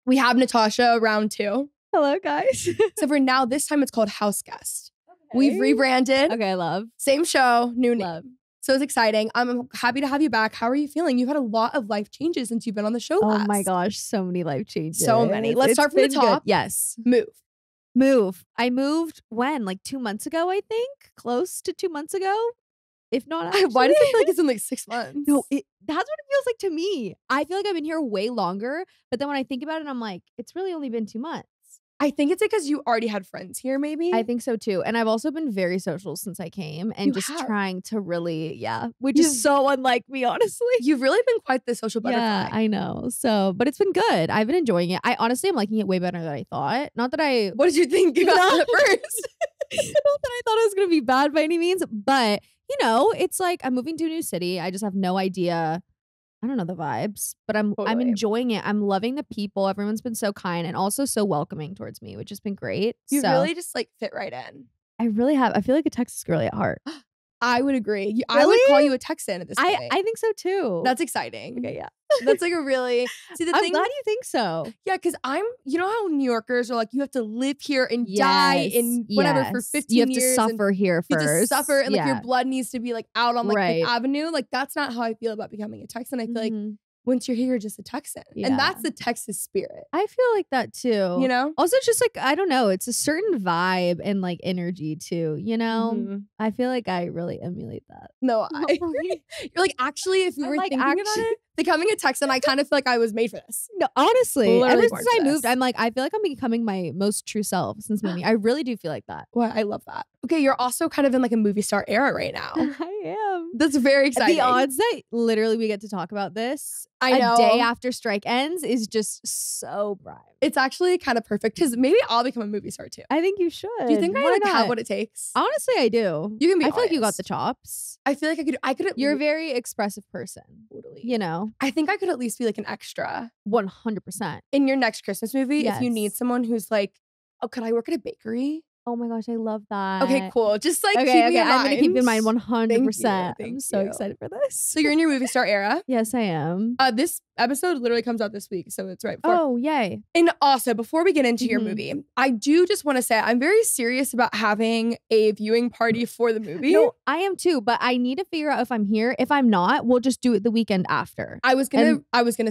We have Natasha round 2. Hello, guys. So for now, this time it's called House Guest. Okay. We've rebranded. Okay, love. Same show, new Love. name. So it's exciting. I'm happy to have you back. How are you feeling? You've had a lot of life changes since you've been on the show last. Oh my gosh, so many life changes. So many. Let's start from the top. Good. Yes. Move. I moved when? Like 2 months ago, I think? Close to 2 months ago? If not, actually. Why does it feel like it's in like 6 months? No, that's what it feels like to me. I feel like I've been here way longer, but then when I think about it, I'm like, it's really only been 2 months. I think it's because you already had friends here, maybe. I think so too. And I've also been very social since I came and trying to really, which is so unlike me, honestly. You've really been quite the social butterfly. Yeah, I know. So, but it's been good. I've been enjoying it. I honestly am liking it way better than I thought. Not that I... What did you think about it at first? Not that I thought it was going to be bad by any means, but you know, it's like I'm moving to a new city. I just have no idea. I don't know the vibes, but I'm enjoying it. I'm loving the people. Everyone's been so kind and also so welcoming towards me, which has been great. You really just like fit right in. I really have. I feel like a Texas girly at heart. I would agree. Really? I would call you a Texan at this point. I think so too. That's exciting. Okay, yeah. That's like a really... See, I'm glad you think so. Yeah, because you know how New Yorkers are like, you have to live here and die in whatever for 15 years. You have to suffer here first. You have to suffer and like your blood needs to be like out on like the avenue. Like that's not how I feel about becoming a Texan. I feel like once you're here, you're just a Texan. Yeah. And that's the Texas spirit. I feel like that too. You know? Also, it's just like, I don't know. It's a certain vibe and like energy too, you know? I feel like I really emulate that. No, I agree. You're like, actually, if we were thinking about it, becoming a Texan, I kind of feel like I was made for this. No, honestly. Literally ever since I moved, I'm like, I feel like I'm becoming my most true self since moving. I really do feel like that. Well, I love that. Okay, you're also kind of in like a movie star era right now. I am. That's very exciting. The odds that literally we get to talk about this I know. A day after strike ends is just so prime. It's actually kind of perfect because maybe I'll become a movie star too. I think you should. Do you think I like have what it takes? Honestly, I do. You can be I feel like you got the chops. I feel like I could. You're a very expressive person. Totally. You know. I think I could at least be like an extra. 100%. In your next Christmas movie, if you need someone who's like, oh, could I work at a bakery? Oh my gosh, I love that. Okay, cool. Just like keep me in mind. I'm gonna keep in mind 100%. Thank I'm so excited for this. So you're in your movie star era. Yes, I am. This episode literally comes out this week, so it's right before. Oh, yay. And also, before we get into your movie, I do just want to say I'm very serious about having a viewing party for the movie. No, I am too, but I need to figure out if I'm here. If I'm not, we'll just do it the weekend after. I was gonna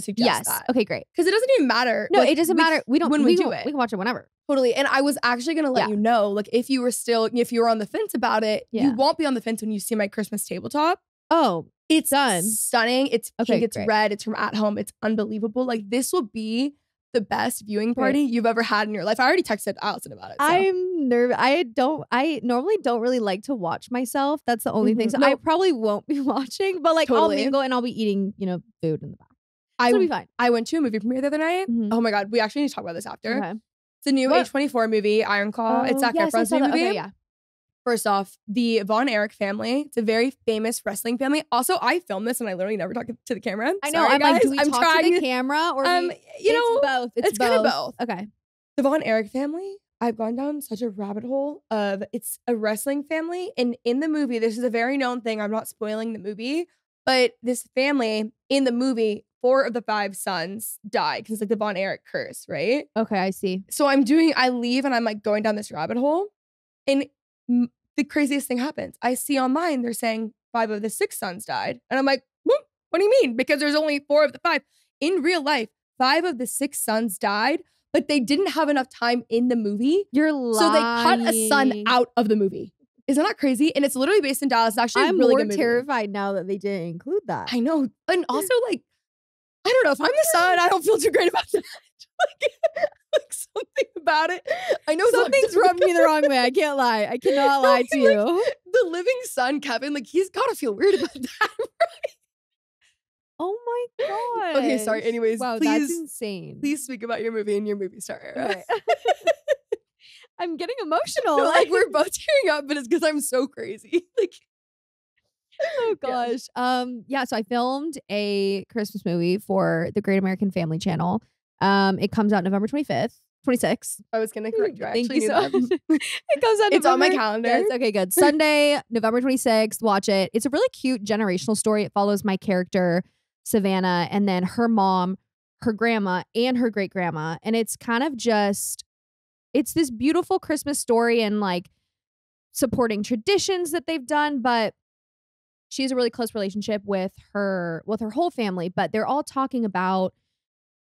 suggest that. Okay, great. Because it doesn't even matter. No, it doesn't matter. We can do it. We can watch it whenever. Totally. And I was actually going to let you know, like, if you were on the fence about it, you won't be on the fence when you see my Christmas tabletop. Oh, it's done. Stunning. It's pink. It's red. It's from At Home. It's unbelievable. Like, this will be the best viewing party you've ever had in your life. I already texted Allison about it. So. I'm nervous. I normally don't really like to watch myself. That's the only thing. So I probably won't be watching, but like I'll mingle and I'll be eating, food in the back. It'll be fine. I went to a movie premiere the other night. Oh my God. We actually need to talk about this after. Okay. It's a new A24 movie, Iron Claw. It's Zac Efron's new movie. Okay, yeah. First off, the Von Erich family. It's a very famous wrestling family. Also, I filmed this and I literally never talk to the camera. I know. I'm like, do we talk to the camera or it's both? It's kind of both. Okay. The Von Erich family. I've gone down such a rabbit hole of it's a wrestling family, and in the movie, this is a very known thing. I'm not spoiling the movie, but this family in the movie, 4 of the 5 sons die because it's like the Von Erich curse, right? Okay, I see. So I leave and I'm like going down this rabbit hole, and the craziest thing happens. I see online they're saying 5 of the 6 sons died, and I'm like, what do you mean? Because there's only 4 of the 5. In real life, 5 of the 6 sons died, but they didn't have enough time in the movie. You're lying. So they cut a son out of the movie. Isn't that crazy? And it's literally based in Dallas. It's actually a really good movie. I'm more terrified now that they didn't include that. I know. And also, like, I don't know. If I'm the son, I don't feel too great about that. like something about it. I know something's rubbed me the wrong way. I can't lie. I cannot lie to you. The living son, Kevin, like, he's got to feel weird about that, right? Oh my God. Okay, sorry. Anyways, wow, please, that's insane. Please speak about your movie and your movie star era. Right. I'm getting emotional. No, like, we're both tearing up, but it's because I'm so crazy. Like, oh gosh. Yeah, so I filmed a Christmas movie for the Great American Family channel. It comes out November 26th. I was gonna correct you. Thank you so much. It comes out It's on my calendar. Yes, okay, good. Sunday, November 26th. Watch it. It's a really cute generational story. It follows my character, Savannah, and then her mom. her grandma and her great grandma. And it's kind of just, it's this beautiful Christmas story and like supporting traditions that they've done. But she has a really close relationship with her whole family, but they're all talking about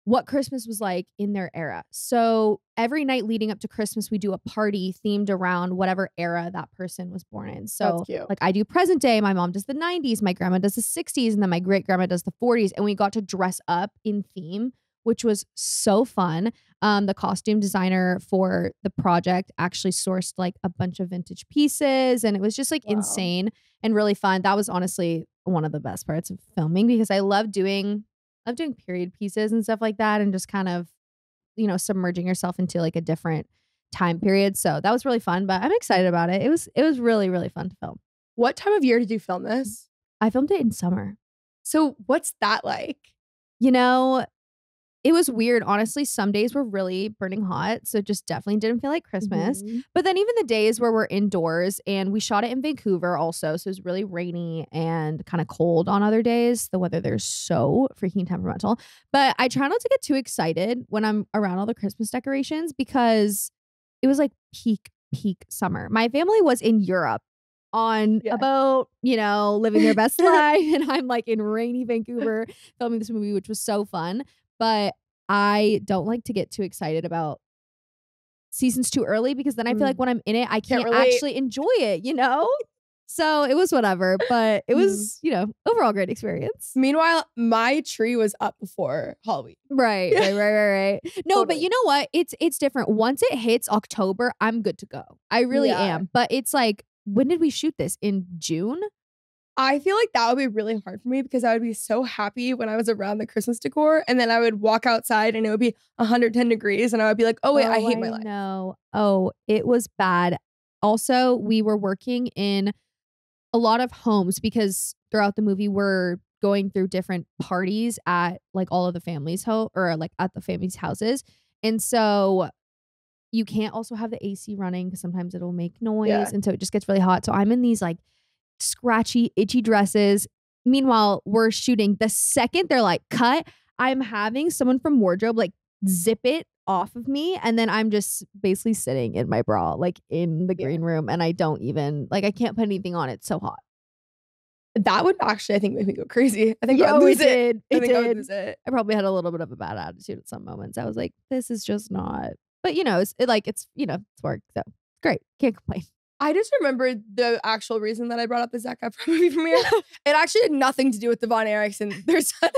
what Christmas was like in their era. So every night leading up to Christmas, we do a party themed around whatever era that person was born in. So like I do present day, my mom does the 90s, my grandma does the 60s, and then my great grandma does the 40s. And we got to dress up in theme, which was so fun. The costume designer for the project actually sourced like a bunch of vintage pieces, and it was just like insane and really fun. That was honestly one of the best parts of filming because I love doing period pieces and stuff like that and just kind of, you know, submerging yourself into like a different time period. So that was really fun, but I'm excited about it. It was really, really fun to film. What time of year did you film this? I filmed it in summer. So what's that like? You know, it was weird. Honestly, some days were really burning hot. So it just definitely didn't feel like Christmas. Mm-hmm. But then even the days where we're indoors, and we shot it in Vancouver also. So it was really rainy and kind of cold on other days. The weather there's so freaking temperamental. But I try not to get too excited when I'm around all the Christmas decorations because it was like peak summer. My family was in Europe on a boat, you know, living their best life. And I'm like in rainy Vancouver filming this movie, which was so fun. But I don't like to get too excited about seasons too early because then I feel like when I'm in it, I can't actually enjoy it, you know? So it was whatever, but it was, you know, overall great experience. Meanwhile, my tree was up before Halloween. Right. No, totally. But you know what? It's different. Once it hits October, I'm good to go. I really am. But it's like, when did we shoot this? In June? I feel like that would be really hard for me because I would be so happy when I was around the Christmas decor, and then I would walk outside and it would be 110 degrees and I would be like, oh wait, I hate my life. No. Oh, it was bad. Also, we were working in a lot of homes because throughout the movie we're going through different parties at like all of the family's home or like at the family's houses. And so you can't also have the AC running because sometimes it'll make noise. And so it just gets really hot. So I'm in these like scratchy, itchy dresses. Meanwhile, we're shooting. The second they're like, cut, I'm having someone from wardrobe like zip it off of me. And then I'm just basically sitting in my bra, like in the green room. And I don't even, like, I can't put anything on. It's so hot. That would actually, I think, make me go crazy. I think I would lose it. I think I would lose it. I probably had a little bit of a bad attitude at some moments. I was like, this is just not. But, you know, it's you know, it's work. So it's great. Can't complain. I just remembered the actual reason that I brought up the Zac Efron movie premiere. It actually had nothing to do with the Von Erichs and their sons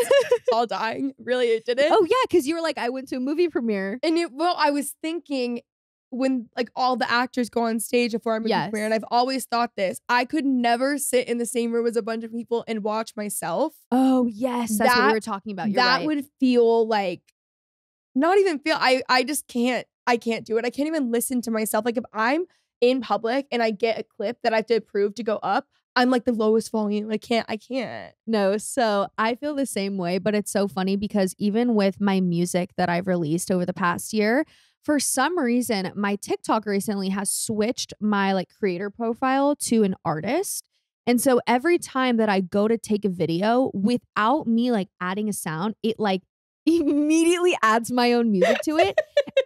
all dying. Really, it didn't. Oh, yeah, because you were like, I went to a movie premiere. And I was thinking when like all the actors go on stage before a movie premiere, and I've always thought this, I could never sit in the same room as a bunch of people and watch myself. Oh, yes. That's what we were talking about. You're right. Would feel like, not even feel, I just can't, I can't do it. I can't even listen to myself. Like if I'm in public and I get a clip that I have to approve to go up, I'm like the lowest volume. I can't. No, so I feel the same way, but it's so funny because even with my music that I've released over the past year, for some reason, my TikTok recently has switched my like creator profile to an artist. And so every time that I go to take a video without me like adding a sound, it like immediately adds my own music to it.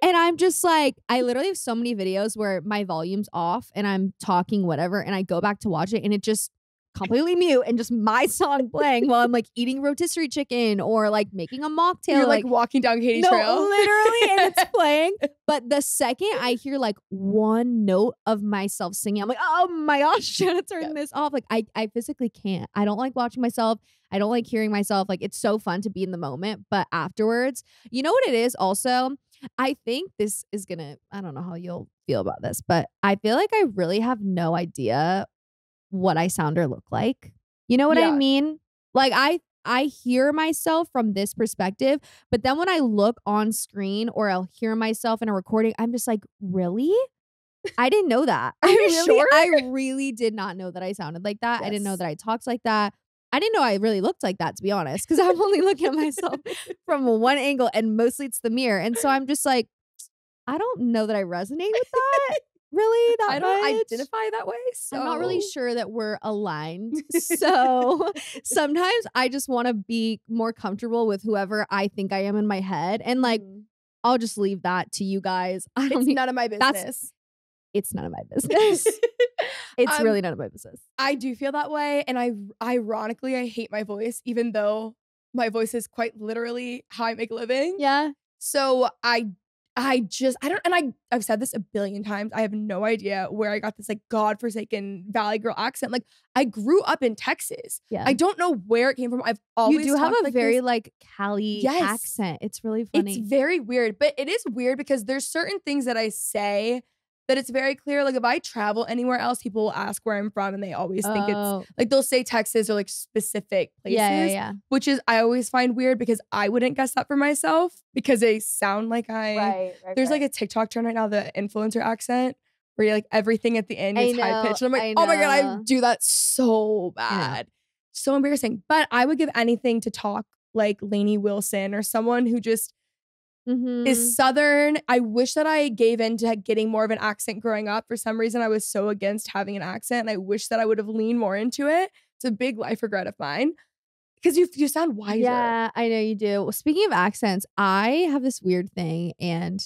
And I'm just like, I literally have so many videos where my volume's off and I'm talking whatever, and I go back to watch it and it just completely mute and just my song playing while I'm like eating rotisserie chicken or like making a mocktail. You're like walking down Katy Trail. Literally, and it's playing. But the second I hear like one note of myself singing, I'm like, oh my gosh, I'm gonna turn this off. Like I physically can't. I don't like watching myself. I don't like hearing myself. Like it's so fun to be in the moment. But afterwards, you know what it is also? I think this is gonna, I don't know how you'll feel about this, but I feel like I really have no idea what I sound or look like. You know what I mean? Like I hear myself from this perspective, but then when I look on screen or I'll hear myself in a recording, I'm just like, really? I didn't know that. I really did not know that I sounded like that. Yes. I didn't know that I talked like that. I didn't know I really looked like that, to be honest, because I'm only looking at myself from one angle and mostly it's the mirror. And so I'm just like, I don't know that I resonate with that. really that I don't much. identify that way. So I'm not really sure that we're aligned. So sometimes I just want to be more comfortable with whoever I think I am in my head. And like, I'll just leave that to you guys. It's none of my business. It's none of my business. It's really none of my business. I do feel that way. And ironically, I hate my voice, even though my voice is quite literally how I make a living. Yeah. So I've said this a billion times. I have no idea where I got this like godforsaken Valley girl accent. Like I grew up in Texas. Yeah. I don't know where it came from. I've always You do have a like very this. like Cali accent. It's really funny. It's very weird, but it is weird because there's certain things that I say that it's very clear. Like if I travel anywhere else, people will ask where I'm from and they always think it's like they'll say Texas or like specific places. Yeah. Which is I always find weird because I wouldn't guess that for myself because they sound like there's like a TikTok trend right now, the influencer accent, where you're like everything at the end is high pitched. And I'm like, oh my God, I do that so bad. So embarrassing. But I would give anything to talk like Lainey Wilson or someone who just is Southern. I wish that I gave in to getting more of an accent growing up. For some reason, I was so against having an accent, and I wish that I would have leaned more into it. It's a big life regret of mine because you sound wiser. Yeah, I know you do. Well, speaking of accents, I have this weird thing, and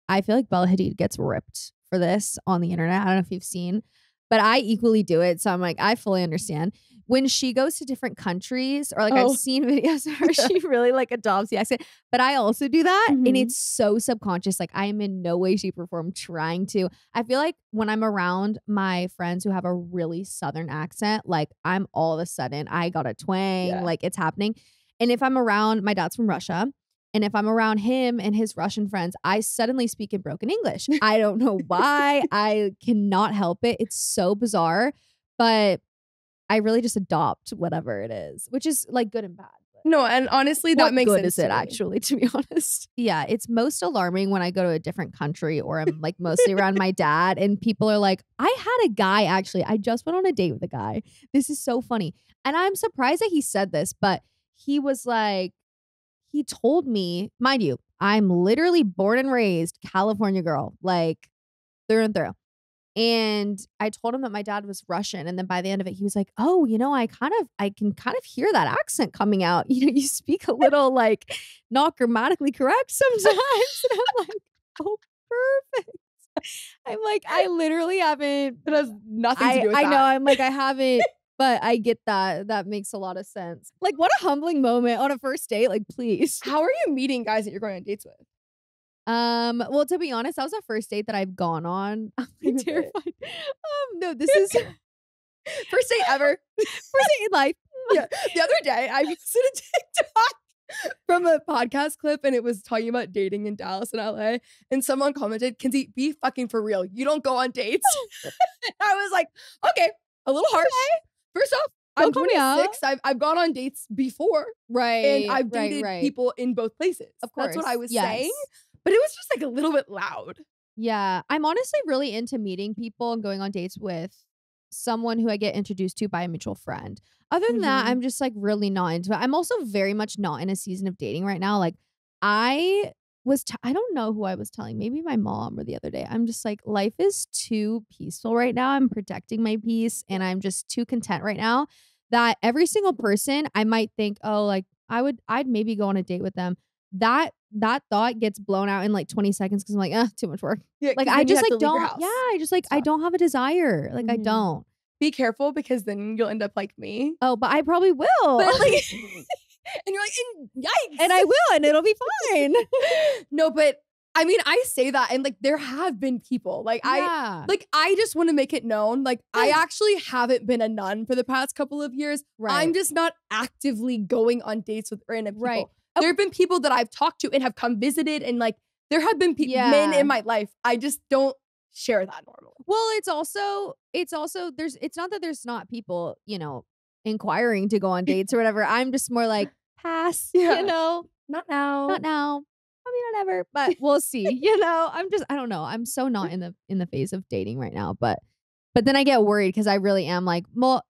I feel like Bella Hadid gets ripped for this on the internet. I don't know if you've seen, but I equally do it. So I'm like, I fully understand. When she goes to different countries, or like I've seen videos where she really like adopts the accent, but I also do that, and it's so subconscious. Like I am in no way, shape, or form trying to. I feel like when I'm around my friends who have a really Southern accent, like I'm all of a sudden I got a twang, like it's happening. And if I'm around, my dad's from Russia, and if I'm around him and his Russian friends, I suddenly speak in broken English. I don't know why. I cannot help it. It's so bizarre, but I really just adopt whatever it is, which is like good and bad. No, and honestly, that makes sense. What good is it actually, to be honest? Yeah, it's most alarming when I go to a different country or I'm like mostly around my dad and people are like, I had a guy actually. I just went on a date with a guy. This is so funny. And I'm surprised that he said this, but he was like, he told me, mind you, I'm literally born and raised California girl, like through and through. And I told him that my dad was Russian. And then by the end of it, he was like, oh, you know, I can kind of hear that accent coming out. You know, you speak a little like not grammatically correct sometimes. And I'm like, oh, perfect. I'm like, I literally haven't. It has nothing to do with that. I know. I'm like, I haven't, but I get that. That makes a lot of sense. Like, what a humbling moment on a first date. Like, please. How are you meeting guys that you're going on dates with? Well, to be honest, that was the first date that I've gone on. I'm terrified. No, this is first date ever. First date in life. Yeah. The other day, I listened to TikTok from a podcast clip, and it was talking about dating in Dallas and LA. And someone commented, "Kenzie, be fucking for real. You don't go on dates." I was like, okay, a little harsh. Okay. First off, I'm 26. I've gone on dates before, right? And I've dated people in both places. Of course, that's what I was saying. But it was just like a little bit loud. Yeah. I'm honestly really into meeting people and going on dates with someone who I get introduced to by a mutual friend. Other than that, I'm just like really not into it. I'm also very much not in a season of dating right now. Like I don't know who I was telling, maybe my mom or the other day. I'm just like, life is too peaceful right now. I'm protecting my peace and I'm just too content right now that every single person I might think, oh, like I'd maybe go on a date with them. That thought gets blown out in like 20 seconds because I'm like, too much work. Yeah, like I just like don't. Yeah, I just like I don't have a desire. Like I don't. Be careful because then you'll end up like me. Oh, but I probably will. But like, and you're like, yikes. And I will, and it'll be fine. No, but I mean, I say that, and like there have been people like I just want to make it known. Like I actually haven't been a nun for the past couple of years. Right. I'm just not actively going on dates with random people. Right. There have been people that I've talked to and have come visited, and like there have been men in my life. I just don't share that normally. Well, it's also it's not that there's not people, you know, inquiring to go on dates or whatever. I'm just more like pass, you know, not now. Probably not ever, but we'll see. You know, I don't know. I'm so not in the phase of dating right now, but then I get worried because I really am like, well,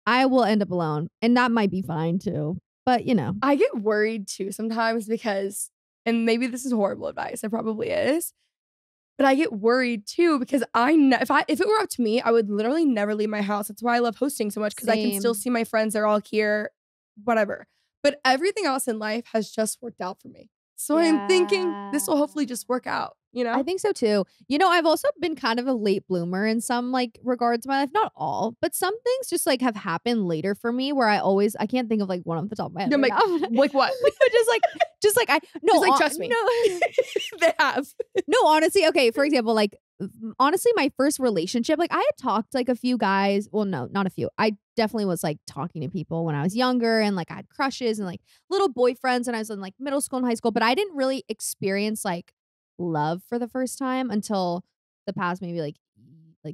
I will end up alone, and that might be fine too. But, you know, I get worried too sometimes because, and maybe this is horrible advice, it probably is, But I get worried too because if it were up to me, I would literally never leave my house. That's why I love hosting so much because I can still see my friends. They're all here, whatever. But everything else in life has just worked out for me. So I'm thinking this will hopefully just work out, you know? I think so too. You know, I've also been kind of a late bloomer in some like regards of my life. Not all, but some things just like have happened later for me where I can't think of like one off the top of my head. Right like what? Trust me. No, they have. No, honestly, okay. For example, like honestly, my first relationship, like I had talked to like a few guys. Well, no, not a few. I definitely was like talking to people when I was younger and like I had crushes and like little boyfriends when I was in like middle school and high school, but I didn't really experience like love for the first time until the past maybe like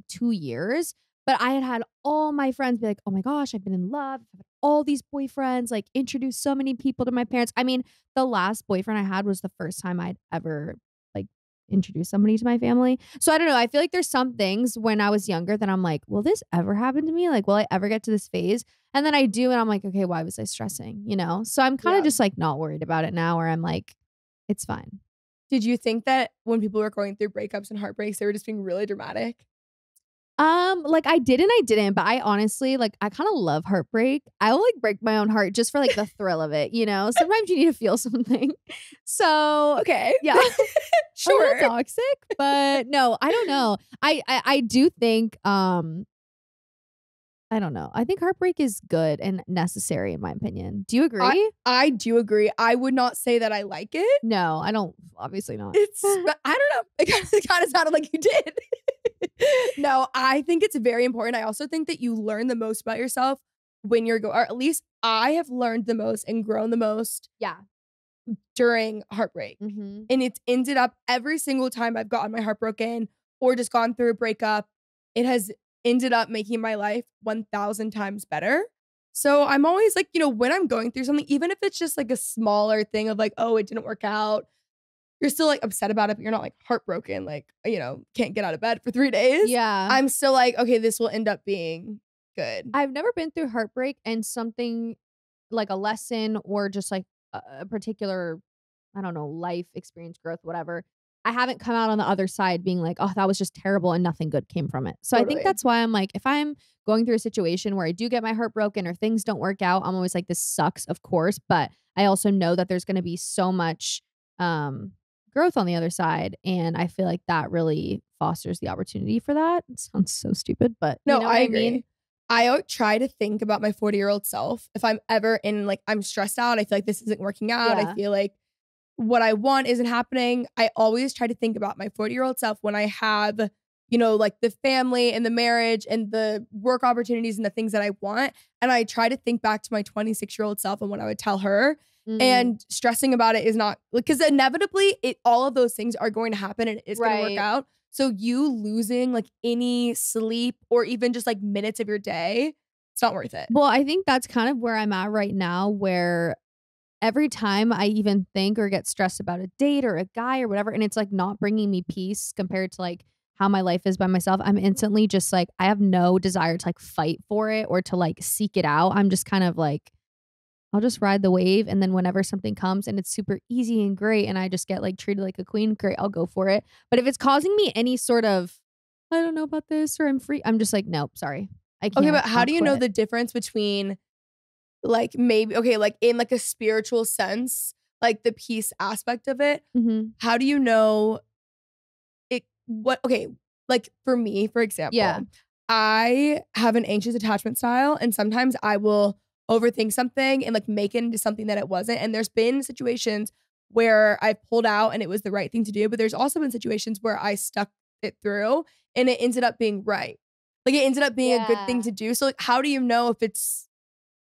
2 years. But I had all my friends be like, oh my gosh, I've been in love. I've had all these boyfriends, like introduced so many people to my parents. I mean, the last boyfriend I had was the first time I'd ever like introduced somebody to my family. So I don't know. I feel like there's some things when I was younger that I'm like, will this ever happen to me? Like, will I ever get to this phase? And then I do. And I'm like, okay, why was I stressing? You know? So I'm kind of just like not worried about it now where I'm like, it's fine. Did you think that when people were going through breakups and heartbreaks, they were just being really dramatic? Like I did and I didn't, but I honestly, like, I kind of love heartbreak. I will like break my own heart just for like the thrill of it, you know? Sometimes you need to feel something. So, okay. Yeah. Sure. A little toxic, but no, I don't know. I do think, I don't know. I think heartbreak is good and necessary in my opinion. Do you agree? I do agree. I would not say that I like it. No, I don't. Obviously not. I don't know. It kind of sounded like you did. No, I think it's very important. I also think that you learn the most about yourself when you're or at least I have learned the most and grown the most. Yeah. During heartbreak. Mm-hmm. And it's ended up every single time I've gotten my heart broken or just gone through a breakup, it has ended up making my life 1,000 times better. So I'm always like, you know, when I'm going through something, even if it's just like a smaller thing of like, oh, it didn't work out, you're still like upset about it, but you're not like heartbroken, like, you know, can't get out of bed for 3 days. Yeah. I'm still like, okay, this will end up being good. I've never been through heartbreak and something like a lesson or just like a particular, I don't know, life experience, growth, whatever. I haven't come out on the other side being like, oh, that was just terrible and nothing good came from it. So I think that's why I'm like, if I'm going through a situation where I do get my heart broken or things don't work out, I'm always like, this sucks, of course. But I also know that there's going to be so much growth on the other side. And I feel like that really fosters the opportunity for that. It sounds so stupid, but no, you know I agree. I try to think about my 40-year-old self. If I'm ever in like, I'm stressed out, I feel like this isn't working out. Yeah. I feel like what I want isn't happening. I always try to think about my 40-year-old self when I have, you know, like the family and the marriage and the work opportunities and the things that I want. And I try to think back to my 26-year-old self and what I would tell her. And stressing about it is not, because inevitably all of those things are going to happen and it's going to work out. So you losing like any sleep or even just like minutes of your day, it's not worth it. Well, I think that's kind of where I'm at right now, where every time I even think or get stressed about a date or a guy or whatever, and it's like not bringing me peace compared to like how my life is by myself, I'm instantly just like, I have no desire to like fight for it or to like seek it out. I'm just kind of like, I'll just ride the wave. And then whenever something comes and it's super easy and great and I just get like treated like a queen, great, I'll go for it. But if it's causing me any sort of, I don't know about this or I'm free, I'm just like, nope, sorry. I can't. Okay, but how do you know the difference between like maybe, okay, like in like a spiritual sense, like the peace aspect of it, how do you know it, okay, like for me, for example, I have an anxious attachment style and sometimes I will overthink something and like make it into something that it wasn't. And there's been situations where I've pulled out and it was the right thing to do, but there's also been situations where I stuck it through and it ended up being right. Like it ended up being a good thing to do. So like, how do you know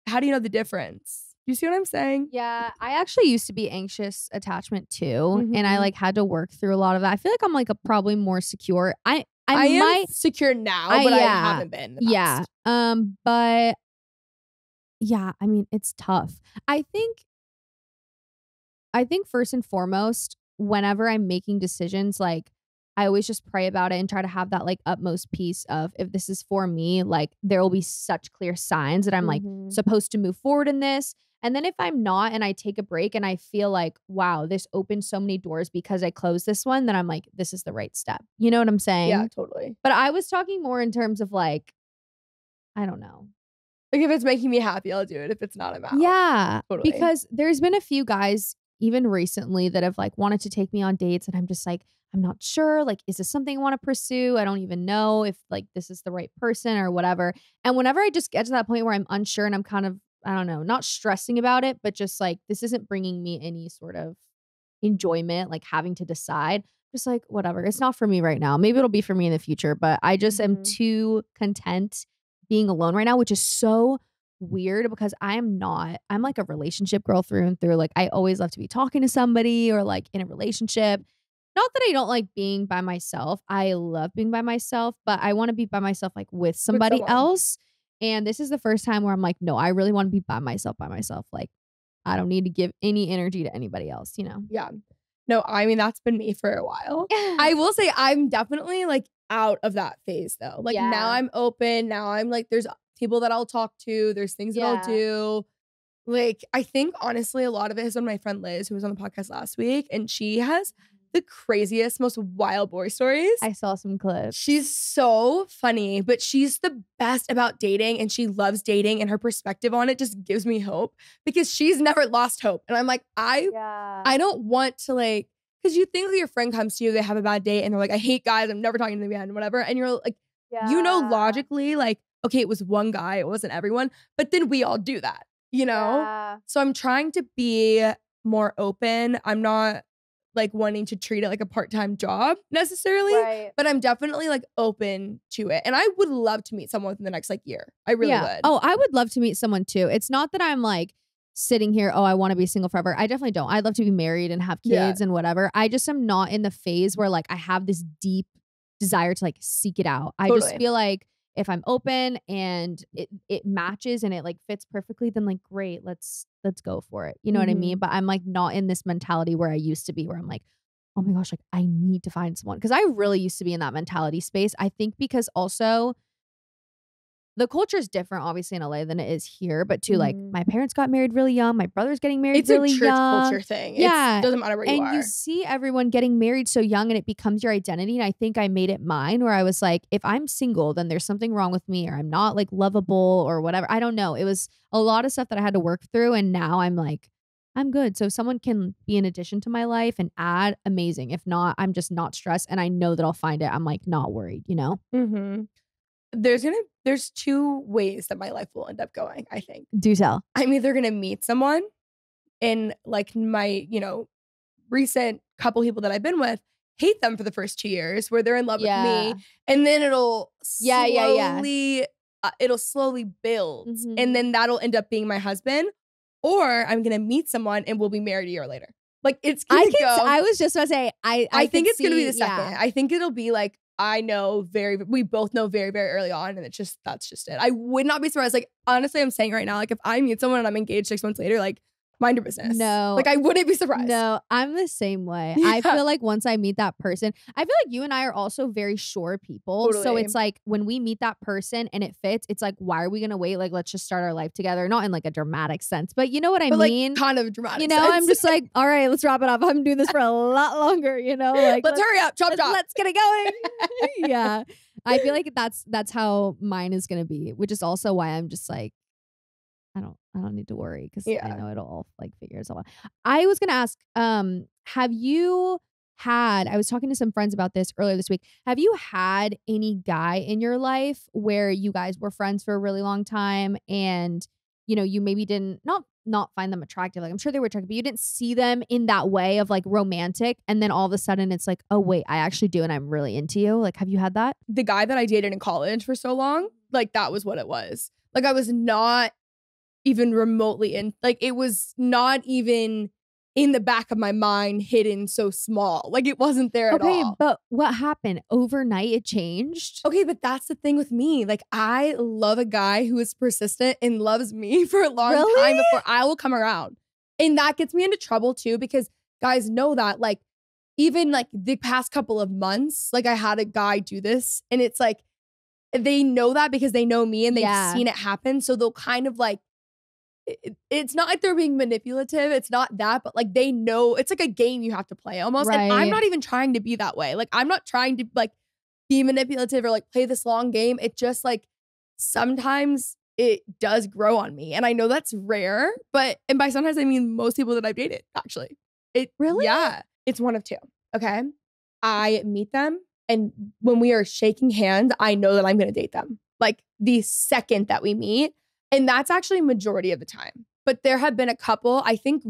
how do you know the difference? You see what I'm saying? Yeah, I actually used to be anxious attachment too. And I like had to work through a lot of that. I feel like I'm like probably more secure. I am secure now, but I haven't been in the past. But yeah, I mean, it's tough. I think first and foremost, whenever I'm making decisions, like I always just pray about it and try to have that like utmost peace of if this is for me, like there will be such clear signs that I'm like supposed to move forward in this. And then if I'm not and I take a break and I feel like, wow, this opened so many doors because I closed this one, then I'm like, this is the right step. You know what I'm saying? Yeah, totally. But I was talking more in terms of like, I don't know. Like if it's making me happy, I'll do it. If it's not, I'm out. Yeah. Totally. Because there's been a few guys even recently that have like wanted to take me on dates and I'm just like, I'm not sure. Like, is this something I want to pursue? I don't even know if like this is the right person or whatever. And whenever I just get to that point where I'm unsure and I'm kind of, I don't know, not stressing about it, but just like, this isn't bringing me any sort of enjoyment, like having to decide, just like, whatever. It's not for me right now. Maybe it'll be for me in the future, but I just am too content being alone right now, which is so weird because I'm like a relationship girl through and through. Like I always love to be talking to somebody or like in a relationship. Not that I don't like being by myself. I love being by myself, but I want to be by myself like with somebody else. And this is the first time where I'm like, no, I really want to be by myself. Like I don't need to give any energy to anybody else, you know? Yeah. No, I mean, that's been me for a while. I will say I'm definitely like out of that phase though. Like now I'm open. Now I'm like, there's people that I'll talk to. There's things that I'll do. Like, I think honestly, a lot of it is on my friend Liz, who was on the podcast last week. And she has the craziest, most wild boy stories. I saw some clips. She's so funny, but she's the best about dating and she loves dating and her perspective on it just gives me hope because she's never lost hope. And I'm like, I don't want to like, because you think that your friend comes to you, they have a bad date and they're like, I hate guys, I'm never talking to them again, whatever. And you're like, you know, logically, like, okay, it was one guy, it wasn't everyone, but then we all do that, you know? Yeah. So I'm trying to be more open. I'm not like wanting to treat it like a part-time job necessarily, but I'm definitely like open to it. And I would love to meet someone within the next like year. I really would. Oh, I would love to meet someone too. It's not that I'm like sitting here, oh, I want to be single forever. I definitely don't. I'd love to be married and have kids and whatever. I just am not in the phase where like I have this deep desire to like seek it out. I just feel like if I'm open and it matches and it like fits perfectly, then like great, let's go for it. You know what I mean? But I'm like not in this mentality where I used to be, where I'm like, oh my gosh, like I need to find someone. Because I really used to be in that mentality space. I think because also the culture is different, obviously, in LA than it is here. But too, like, my parents got married really young. My brother's getting married really young. It's a church culture thing. Yeah. It doesn't matter where you are. And you see everyone getting married so young and it becomes your identity. And I think I made it mine where I was like, if I'm single, then there's something wrong with me or I'm not, like, lovable or whatever. I don't know. It was a lot of stuff that I had to work through. And now I'm like, I'm good. So if someone can be an addition to my life and add, amazing. If not, I'm just not stressed. And I know that I'll find it. I'm, like, not worried, you know? There's two ways that my life will end up going, I think. Do tell. I'm either gonna meet someone in like my, you know, recent couple people that I've been with, hate them for the first 2 years where they're in love with me. And then it'll slowly it'll slowly build. And then that'll end up being my husband. Or I'm gonna meet someone and we'll be married a year later. Like it's gonna go. I was just gonna say I think it's gonna be the second. I think it'll be like we both know very, very early on. And that's just it. I would not be surprised. Like, honestly, I'm saying right now, like if I meet someone and I'm engaged 6 months later, like mind your business. No. Like I wouldn't be surprised. No, I'm the same way. Yeah. I feel like once I meet that person, I feel like you and I are also very sure people. Totally. So it's like when we meet that person and it fits, it's like, why are we going to wait? Like, let's just start our life together. Not in like a dramatic sense, but you know what I mean? Like, kind of dramatic You know, sense. I'm just like, all right, let's wrap it up. I'm doing this for a lot longer, you know? Like, let's hurry up, chop. Let's get it going. Yeah. I feel like that's how mine is going to be, which is also why I'm just like, I don't need to worry because I know it'll all like figure itself out. I was gonna ask, have you had, I was talking to some friends about this earlier this week. Have you had any guy in your life where you guys were friends for a really long time and, you know, you maybe didn't, not find them attractive. Like I'm sure they were attractive, but you didn't see them in that way of like romantic. And then all of a sudden it's like, oh wait, I actually do. And I'm really into you. Like, have you had that? The guy that I dated in college for so long, like that was what it was. Like I was not even remotely in, like it was not even in the back of my mind hidden so small. Like it wasn't there at all. Okay, but what happened? Overnight it changed? Okay, but that's the thing with me. Like I love a guy who is persistent and loves me for a long time before I will come around. And that gets me into trouble too because guys know that. Like even like the past couple of months, like I had a guy do this and it's like they know that because they know me and they've seen it happen. So they'll kind of like it's not like they're being manipulative. It's not that, but like they know it's like a game you have to play almost. Right. And I'm not even trying to be that way. Like I'm not trying to like be manipulative or like play this long game. It just like sometimes it does grow on me. And I know that's rare, and by sometimes I mean most people that I've dated, actually. It Really? Yeah. It's one of two. Okay. I meet them, and when we are shaking hands, I know that I'm gonna date them. Like the second that we meet. And that's actually majority of the time. But there have been a couple, I think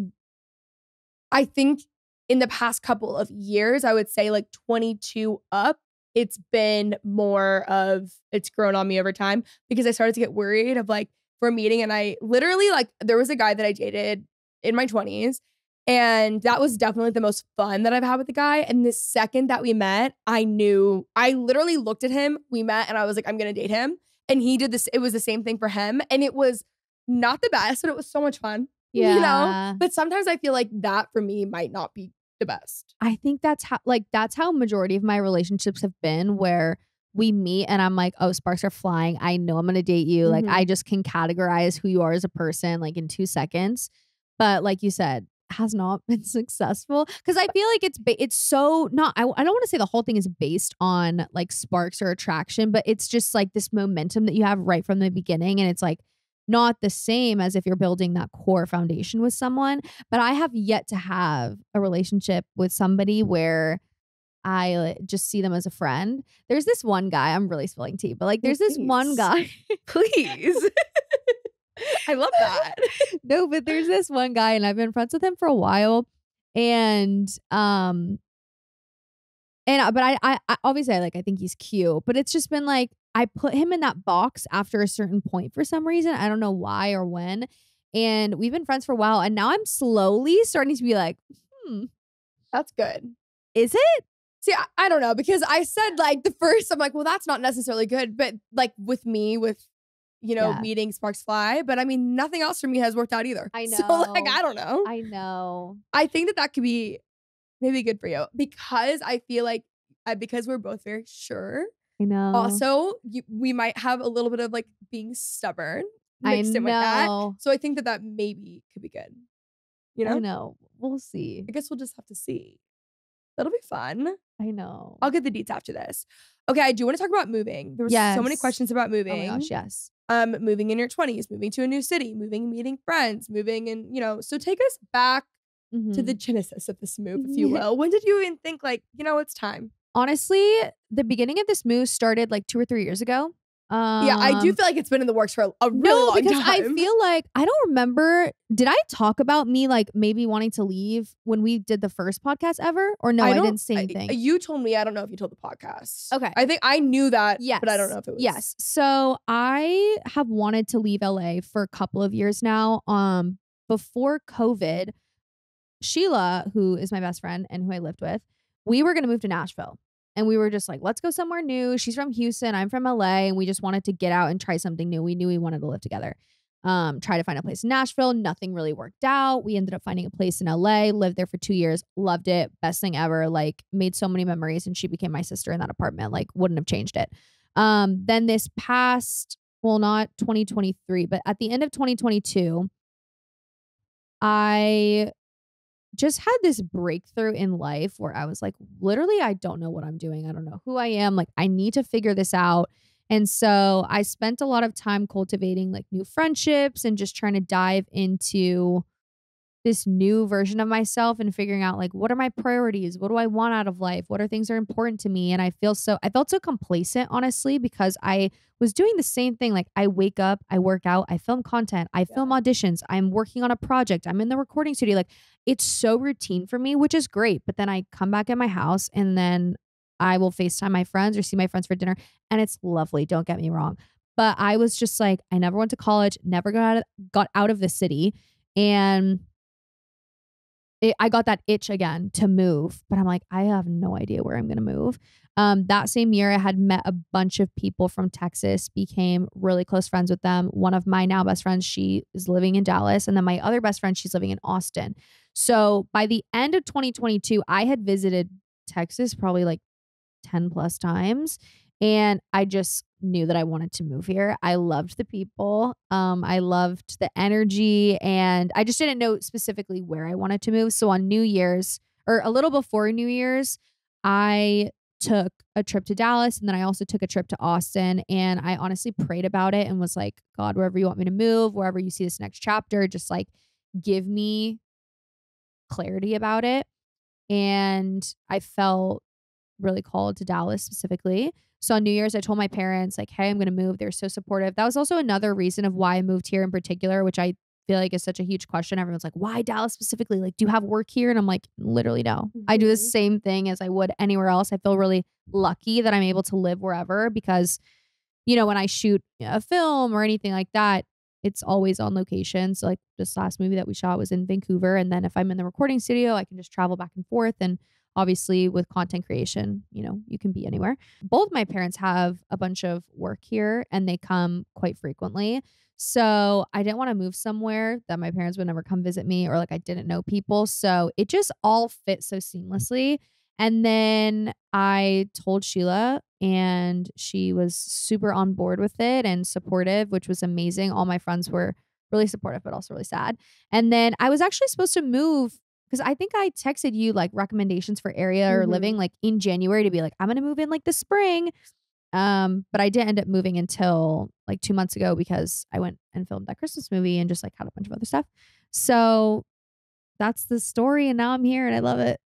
in the past couple of years, I would say like 22 up, it's been more of, it's grown on me over time because I started to get worried of like, for a meeting, and I literally like, there was a guy that I dated in my 20s, and that was definitely the most fun that I've had with the guy. And the second that we met, I literally looked at him, we met, and I was like, I'm gonna date him. And he did this, it was the same thing for him. And it was not the best, but it was so much fun. Yeah. You know? But sometimes I feel like that for me might not be the best. I think that's how majority of my relationships have been, where we meet and I'm like, oh, sparks are flying. I know I'm going to date you. Like I just can categorize who you are as a person like in 2 seconds. But like you said, has not been successful because I feel like it's so not, I don't want to say the whole thing is based on like sparks or attraction, but it's just like this momentum that you have right from the beginning. And it's like not the same as if you're building that core foundation with someone. But I have yet to have a relationship with somebody where I just see them as a friend. There's this one guy, I'm really spilling tea, but like there's this one guy. Please. I love that. No, but there's this one guy and I've been friends with him for a while. And but I obviously I think he's cute, but it's just been like I put him in that box after a certain point for some reason. I don't know why or when. And we've been friends for a while, and now I'm slowly starting to be like, that's good. Is it? See, I don't know, because I said like the first, I'm like, well, that's not necessarily good. But like with me, meeting sparks fly. But I mean, nothing else for me has worked out either. I know. So like, I don't know. I know. I think that could be maybe good for you, because I feel like because we're both very sure. I know. Also, we might have a little bit of like being stubborn mixed in with that. So I think that maybe could be good. You know? I know. We'll see. I guess we'll just have to see. That'll be fun. I know. I'll get the deets after this. Okay, I do want to talk about moving. There were so many questions about moving. Oh my gosh, yes. Moving in your 20s, moving to a new city, meeting friends, moving and, so take us back to the genesis of this move, if you will. When did you even think like, it's time? Honestly, the beginning of this move started like 2 or 3 years ago. Yeah, I do feel like it's been in the works for a really long time. No, because I feel like, I don't remember, did I talk about me like maybe wanting to leave when we did the first podcast ever? Or no, I didn't say anything. You told me, I don't know if you told the podcast. Okay. I think I knew that, but I don't know if it was. Yes. So I have wanted to leave LA for a couple of years now. Before COVID, Sheila, who is my best friend and who I lived with, we were going to move to Nashville. And we were just like, let's go somewhere new. She's from Houston. I'm from LA. And we just wanted to get out and try something new. We knew we wanted to live together. Try to find a place in Nashville. Nothing really worked out. We ended up finding a place in LA, lived there for 2 years, loved it. Best thing ever. Like made so many memories, and she became my sister in that apartment. Like wouldn't have changed it. Then this past, well, not 2023, but at the end of 2022, I just had this breakthrough in life where I was like, literally, I don't know what I'm doing. I don't know who I am. Like, I need to figure this out. And so I spent a lot of time cultivating like new friendships and just trying to dive into this new version of myself and figuring out like, what are my priorities? What do I want out of life? What are things that are important to me? And I felt so complacent, honestly, because I was doing the same thing. Like I wake up, I work out, I film content, I film auditions, I'm working on a project, I'm in the recording studio. Like it's so routine for me, which is great. But then I come back at my house and then I will FaceTime my friends or see my friends for dinner. And it's lovely. Don't get me wrong. But I was just like, I never went to college, never got out of the city. And I got that itch again to move, but I'm like, I have no idea where I'm going to move. That same year, I had met a bunch of people from Texas, became really close friends with them. One of my now best friends, she is living in Dallas. And then my other best friend, she's living in Austin. So by the end of 2022, I had visited Texas probably like 10 plus times. And I just knew that I wanted to move here. I loved the people. I loved the energy, and I just didn't know specifically where I wanted to move. So on New Year's, or a little before New Year's, I took a trip to Dallas, and then I also took a trip to Austin, and I honestly prayed about it and was like, God, wherever you want me to move, wherever you see this next chapter, just like give me clarity about it. And I felt really called to Dallas specifically. So on New Year's, I told my parents, like, hey, I'm going to move. They're so supportive. That was also another reason of why I moved here in particular, which I feel like is such a huge question. Everyone's like, why Dallas specifically? Like, do you have work here? And I'm like, literally, no. I do the same thing as I would anywhere else. I feel really lucky that I'm able to live wherever because, you know, when I shoot a film or anything like that, it's always on location. So like this last movie that we shot was in Vancouver. And then if I'm in the recording studio, I can just travel back and forth. And obviously with content creation, you know, you can be anywhere. Both my parents have a bunch of work here and they come quite frequently. So I didn't want to move somewhere that my parents would never come visit me or like I didn't know people. So it just all fit so seamlessly. And then I told Sheila and she was super on board with it and supportive, which was amazing. All my friends were really supportive, but also really sad. And then I was actually supposed to move because I think I texted you like recommendations for area or living like in January to be like, I'm going to move in like the spring. But I didn't end up moving until like 2 months ago because I went and filmed that Christmas movie and just like had a bunch of other stuff. So that's the story. And now I'm here and I love it.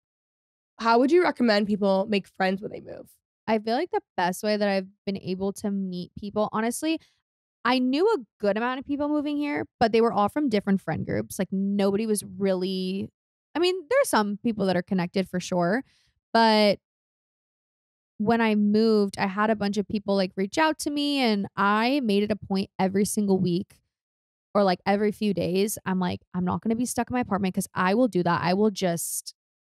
How would you recommend people make friends when they move? I feel like the best way that I've been able to meet people, honestly, I knew a good amount of people moving here, but they were all from different friend groups. Like nobody was really, I mean, there are some people that are connected for sure, but when I moved, I had a bunch of people like reach out to me and I made it a point every single week or like every few days. I'm like, I'm not going to be stuck in my apartment because I will do that. I will just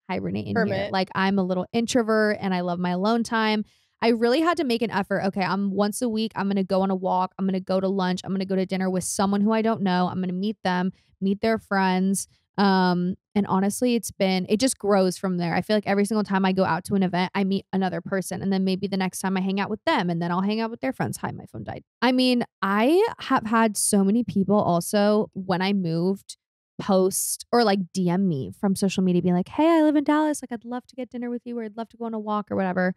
hibernate in here. Like I'm a little introvert and I love my alone time. I really had to make an effort. Okay, I'm once a week, I'm going to go on a walk. I'm going to go to lunch. I'm going to go to dinner with someone who I don't know. I'm going to meet them, meet their friends. And honestly, it just grows from there. I feel like every single time I go out to an event, I meet another person. And then maybe the next time I hang out with them and then I'll hang out with their friends. Hi, my phone died. I mean, I have had so many people also when I moved post or like DM me from social media being like, hey, I live in Dallas. Like, I'd love to get dinner with you or I'd love to go on a walk or whatever.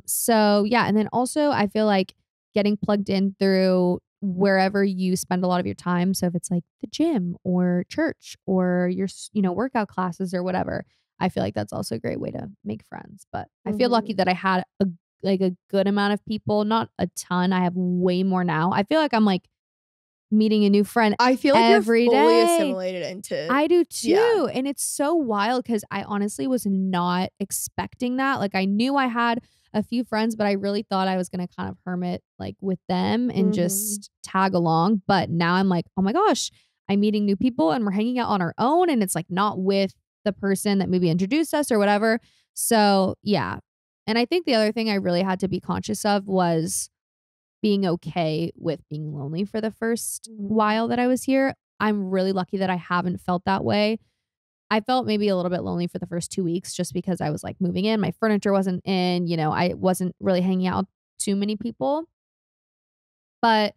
So yeah. And then also I feel like getting plugged in through wherever you spend a lot of your time. So if it's like the gym or church or your, you know, workout classes or whatever, I feel like that's also a great way to make friends. But I feel lucky that I had a good amount of people, not a ton. I have way more now. I feel like I'm like meeting a new friend. I feel like every you're fully day. assimilated into. I do too. And it's so wild because I honestly was not expecting that. Like I knew I had a few friends, but I really thought I was going to kind of hermit like with them and just tag along. But now I'm like, oh my gosh, I'm meeting new people and we're hanging out on our own. And it's like not with the person that maybe introduced us or whatever. So yeah. And I think the other thing I really had to be conscious of was being okay with being lonely for the first while that I was here. I'm really lucky that I haven't felt that way. I felt maybe a little bit lonely for the first 2 weeks just because I was like moving in. My furniture wasn't in, you know, I wasn't really hanging out with too many people. But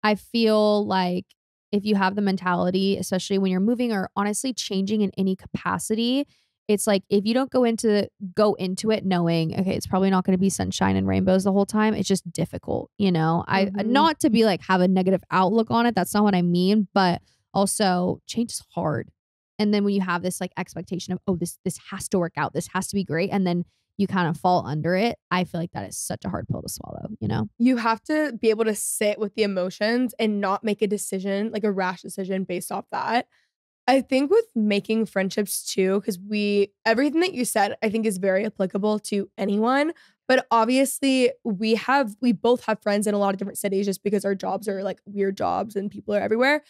I feel like if you have the mentality, especially when you're moving or honestly changing in any capacity, it's like if you don't go into it knowing, okay, it's probably not going to be sunshine and rainbows the whole time. It's just difficult, you know. I not to be like have a negative outlook on it. That's not what I mean, but also change is hard. And then when you have this like expectation of, oh, this has to work out, this has to be great, and then you kind of fall under it, I feel like that is such a hard pill to swallow, you know? You have to be able to sit with the emotions and not make a decision, like a rash decision based off that. I think with making friendships too, because everything that you said, I think is very applicable to anyone. But obviously we both have friends in a lot of different cities just because our jobs are like weird jobs and people are everywhere.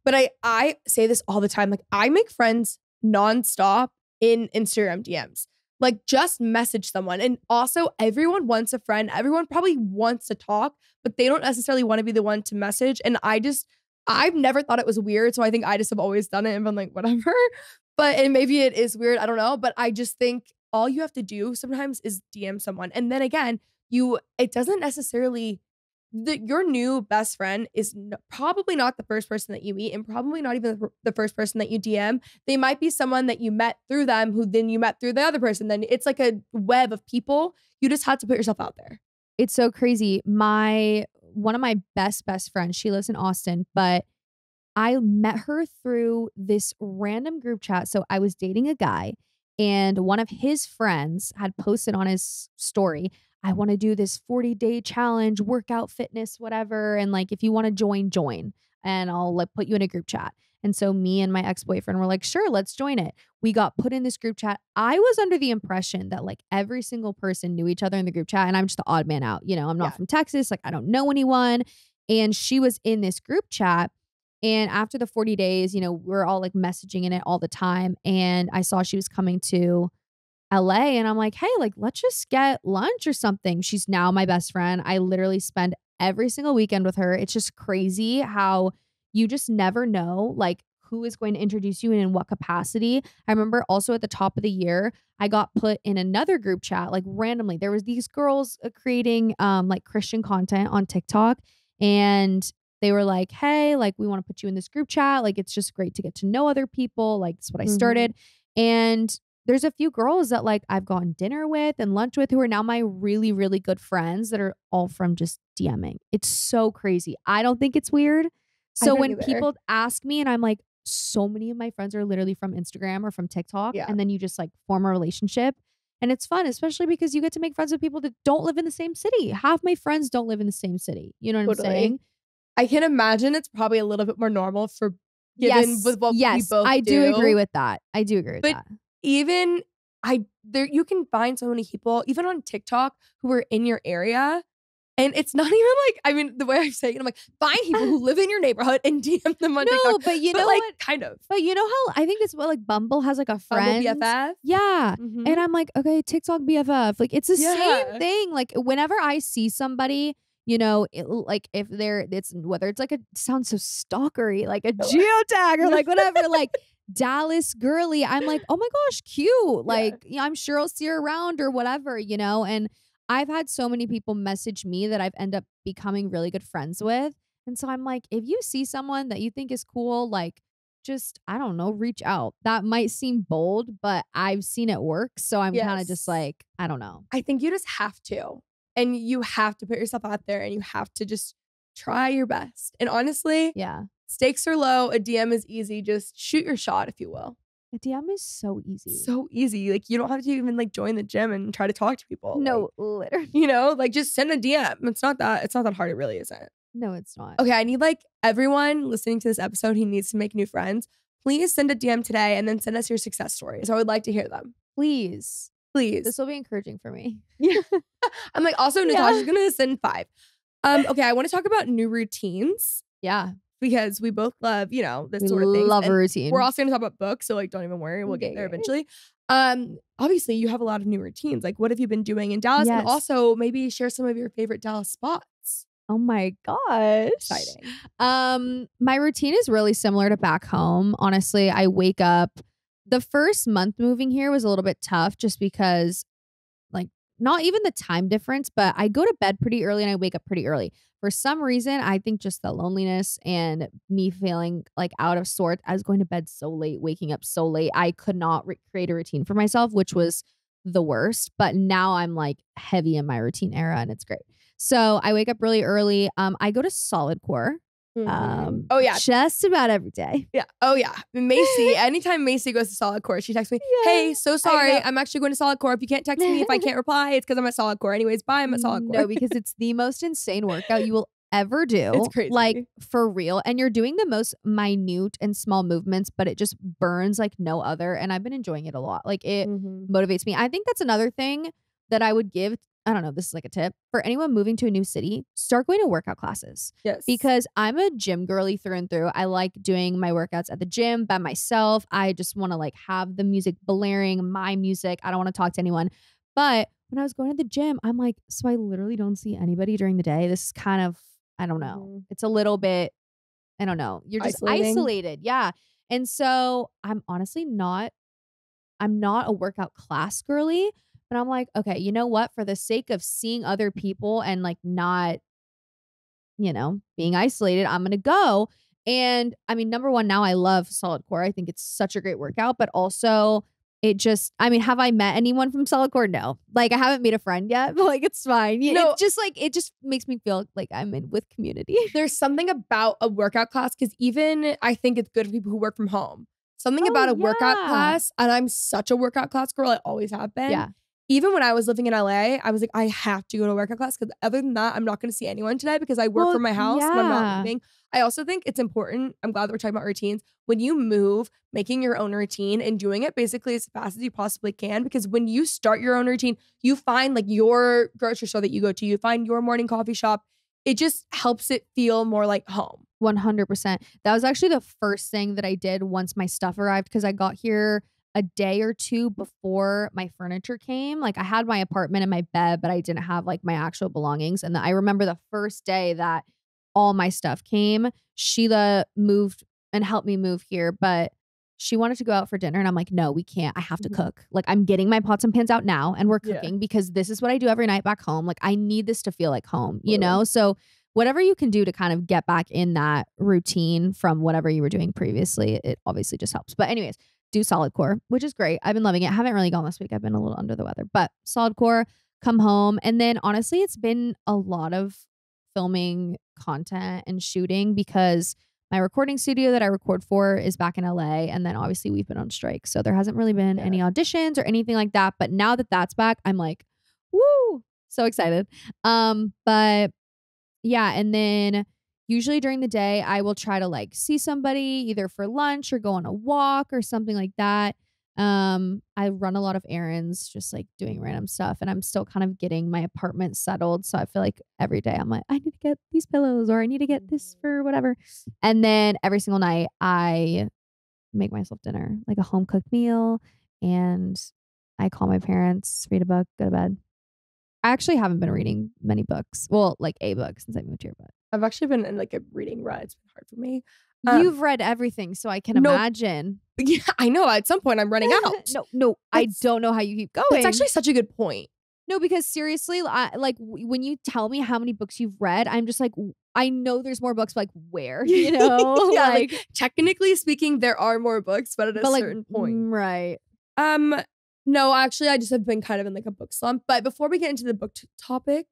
But I say this all the time. Like I make friends nonstop in Instagram DMs. Like just message someone. And also everyone wants a friend. Everyone probably wants to talk, but they don't necessarily want to be the one to message. And I've never thought it was weird. So I think I just have always done it and been like, whatever. And maybe it is weird. I don't know. But I just think all you have to do sometimes is DM someone. And then again, it doesn't necessarily, your new best friend is probably not the first person that you meet, and probably not even the first person that you DM. They might be someone that you met through them, who then you met through the other person. Then it's like a web of people. You just have to put yourself out there. It's so crazy. One of my best friends, she lives in Austin, but I met her through this random group chat. So I was dating a guy, and one of his friends had posted on his story, I want to do this 40-day challenge, workout, fitness, whatever. And like, if you want to join, and I'll like put you in a group chat. And so me and my ex-boyfriend were like, sure, let's join it. We got put in this group chat. I was under the impression that like every single person knew each other in the group chat, and I'm just the odd man out. You know, I'm not from Texas. Like, I don't know anyone. And she was in this group chat. And after the 40 days, you know, we're all like messaging in it all the time. And I saw she was coming to LA, and I'm like, hey, like, let's just get lunch or something. She's now my best friend. I literally spend every single weekend with her. It's just crazy how you just never know like who is going to introduce you and in what capacity. I remember also at the top of the year, I got put in another group chat, like randomly. There was these girls creating like Christian content on TikTok, and they were like, hey, like, we want to put you in this group chat. Like, it's just great to get to know other people. Like, that's what I started. And there's a few girls that like I've gone dinner with and lunch with who are now my really, really good friends that are all from just DMing. It's so crazy. I don't think it's weird. So when people ask me, and I'm like, so many of my friends are literally from Instagram or from TikTok. And then you just like form a relationship. And it's fun, especially because you get to make friends with people that don't live in the same city. Half my friends don't live in the same city. You know what I'm saying? I can imagine it's probably a little bit more normal for with what we both do. I do agree with that. But even you can find so many people, even on TikTok, who are in your area. And it's not even like, I mean, the way I say it, I'm like, find people who live in your neighborhood and DM them on TikTok. No, but you know like, what? Kind of. But you know how I think this is what like Bumble has like a friend. Bumble BFF? Yeah. And I'm like, okay, TikTok BFF. Like, it's the same thing. Like, whenever I see somebody, you know, like if it's whether it's like sounds so stalkery, like a geotag or like whatever, like Dallas girly, I'm like, oh my gosh, cute. Like, yeah, I'm sure I'll see her around or whatever, you know? And I've had so many people message me that I've ended up becoming really good friends with. And so I'm like, if you see someone that you think is cool, like, just, I don't know, reach out. That might seem bold, but I've seen it work. So I'm kind of just like, I don't know. I think you just have to. And you have to put yourself out there, and you have to just try your best. And honestly, stakes are low. A DM is easy. Just shoot your shot, if you will. A DM is so easy. So easy. Like, you don't have to even like join the gym and try to talk to people. No, like, literally. You know, like, just send a DM. It's not that hard. It really isn't. No, it's not. Okay, I need like everyone listening to this episode who needs to make new friends. Please send a DM today and then send us your success stories. I would like to hear them. Please. This will be encouraging for me. Yeah. I'm like, also, Natasha's gonna send 5. Okay, I want to talk about new routines. Yeah. Because we both love, you know, this sort of thing. Love a routine. We're also gonna talk about books, so like, don't even worry. We'll get there eventually. Obviously, you have a lot of new routines. Like, what have you been doing in Dallas? And also maybe share some of your favorite Dallas spots. Oh my gosh. Exciting. My routine is really similar to back home. Honestly, I wake up. The first month moving here was a little bit tough just because, like, not even the time difference, but I go to bed pretty early and I wake up pretty early. For some reason, I think just the loneliness and me feeling like out of sorts. I was going to bed so late, waking up so late. I could not create a routine for myself, which was the worst. But now I'm like heavy in my routine era, and it's great. So I wake up really early. I go to solid core. Oh yeah, just about every day. Yeah. Oh yeah, Macy. Anytime Macy goes to solid core, she texts me, "Hey, so sorry, I'm actually going to solid core. If you can't text me, if I can't reply, it's because I'm at solid core. Anyways, bye. I'm at solid core." No, because it's the most insane workout you will ever do. It's crazy, like, for real. And you're doing the most minute and small movements, but it just burns like no other. And I've been enjoying it a lot. Like, it motivates me. I think that's another thing that I would give. I don't know, this is like a tip for anyone moving to a new city. Start going to workout classes. Yes. Because I'm a gym girly through and through. I like doing my workouts at the gym by myself. I just want to like have the music blaring, my music. I don't want to talk to anyone. But when I was going to the gym, I'm like, so I literally don't see anybody during the day. This is kind of, I don't know. It's a little bit, I don't know. You're just isolated. Yeah. And so I'm honestly not a workout class girly. And I'm like, okay, you know what? For the sake of seeing other people and like not, you know, being isolated, I'm going to go. And I mean, number one, now I love solid core. I think it's such a great workout, but also it just, I mean, have I met anyone from solid core? No. Like I haven't made a friend yet, but like it's fine. No. It's just like, it just makes me feel like I'm in with community. There's something about a workout class, because even I think it's good for people who work from home. Something about a workout class, and I'm such a workout class girl. I always have been. Yeah. Even when I was living in LA, I was like, I have to go to a workout class, because other than that, I'm not going to see anyone today because I work from my house and I'm not leaving. I also think it's important. I'm glad that we're talking about routines. When you move, making your own routine and doing it basically as fast as you possibly can, because when you start your own routine, you find like your grocery store that you go to, you find your morning coffee shop. It just helps it feel more like home. 100%. That was actually the first thing that I did once my stuff arrived, because I got here a day or two before my furniture came. Like I had my apartment and my bed, but I didn't have like my actual belongings. And I remember the first day that all my stuff came, Sheila moved and helped me move here, but she wanted to go out for dinner. And I'm like, no, we can't. I have to cook. Like I'm getting my pots and pans out now and we're cooking because this is what I do every night back home. Like I need this to feel like home, you know? So whatever you can do to kind of get back in that routine from whatever you were doing previously, it obviously just helps. But anyways, do solid core, which is great. I've been loving it. I haven't really gone this week. I've been a little under the weather, but solid core, come home. And then honestly, it's been a lot of filming content and shooting because my recording studio that I record for is back in LA. And then obviously we've been on strike. So there hasn't really been any auditions or anything like that. But now that that's back, I'm like, woo, so excited. But yeah. And then usually during the day, I will try to like see somebody either for lunch or go on a walk or something like that. I run a lot of errands, just like doing random stuff, and I'm still kind of getting my apartment settled. So I feel like every day I'm like, I need to get these pillows or I need to get this for whatever. And then every single night I make myself dinner, like a home cooked meal, and I call my parents, read a book, go to bed. I actually haven't been reading many books. Well, like a book since I moved here, but I've actually been in like a reading rut. It's been hard for me. You've read everything, so I can imagine. Yeah, I know. At some point, I'm running out. No, I don't know how you keep going. It's actually such a good point. No, because seriously, like when you tell me how many books you've read, I'm just like, I know there's more books, but like where, you know? Yeah, like technically speaking, there are more books, but at a certain point. Right. No, actually, I just have been kind of in like a book slump. But before we get into the book topic,